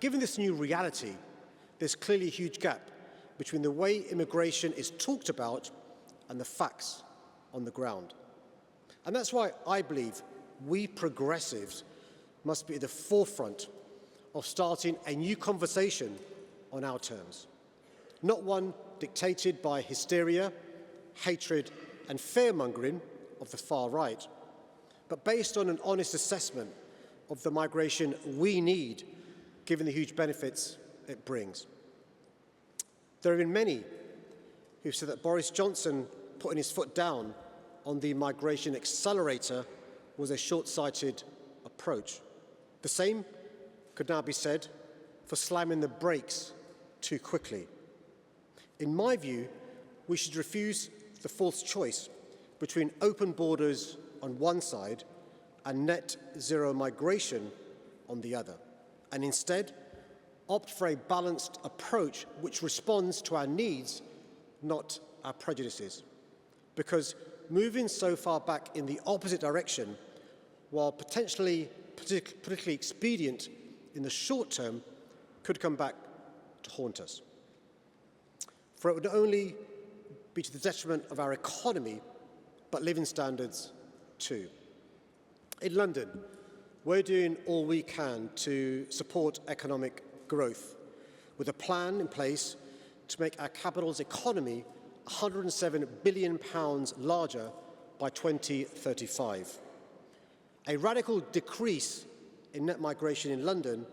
Given this new reality, there's clearly a huge gap between the way immigration is talked about and the facts on the ground. And that's why I believe we progressives must be at the forefront of starting a new conversation on our terms, not one dictated by hysteria, hatred, and fear-mongering of the far right, but based on an honest assessment of the migration we need, given the huge benefits it brings. There have been many who've said that Boris Johnson putting his foot down on the migration accelerator was a short-sighted approach. The same could now be said for slamming the brakes too quickly. In my view, we should refuse the false choice between open borders on one side and net zero migration on the other, and instead opt for a balanced approach which responds to our needs, not our prejudices. Because moving so far back in the opposite direction, while potentially politically expedient in the short term, could come back to haunt us. For it would not only be to the detriment of our economy, but living standards too. In London, we're doing all we can to support economic growth, with a plan in place to make our capital's economy £107 billion larger by 2035. A radical decrease in net migration in London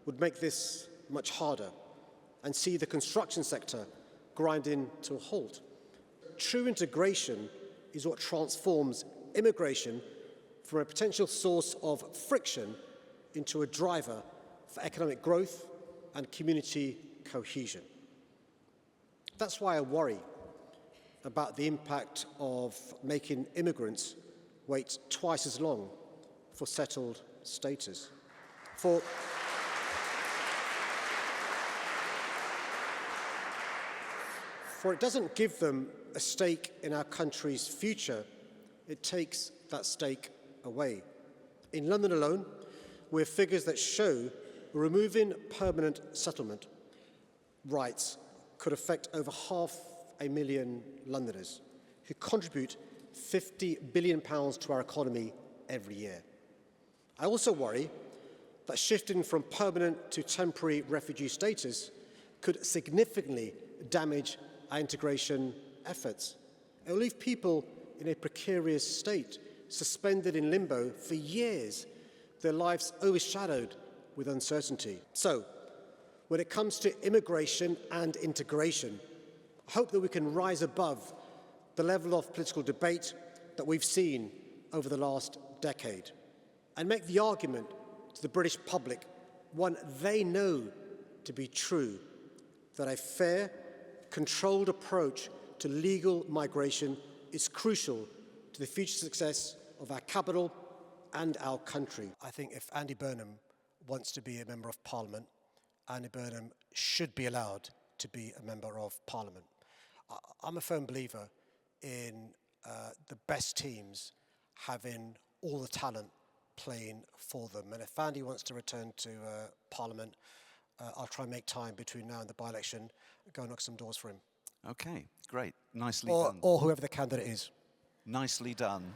would make this much harder and see the construction sector grinding to a halt. True integration is what transforms immigration from a potential source of friction into a driver for economic growth and community cohesion. That's why I worry about the impact of making immigrants wait twice as long for settled status. For it doesn't give them a stake in our country's future, it takes that stake away. In London alone, we have figures that show removing permanent settlement rights could affect over 500,000 Londoners who contribute £50 billion to our economy every year. I also worry that shifting from permanent to temporary refugee status could significantly damage our integration efforts. It will leave people in a precarious state, suspended in limbo for years, their lives overshadowed with uncertainty. So, when it comes to immigration and integration, I hope that we can rise above the level of political debate that we've seen over the last decade and make the argument to the British public, one they know to be true, that a fair, controlled approach to legal migration is crucial to the future success of our capital and our country. I think if Andy Burnham wants to be a Member of Parliament, Andy Burnham should be allowed to be a Member of Parliament. I'm a firm believer in the best teams having all the talent playing for them. And if Andy wants to return to Parliament, I'll try and make time between now and the by-election, go and knock some doors for him. Okay, great. Nicely done. Or whoever the candidate is. Nicely done.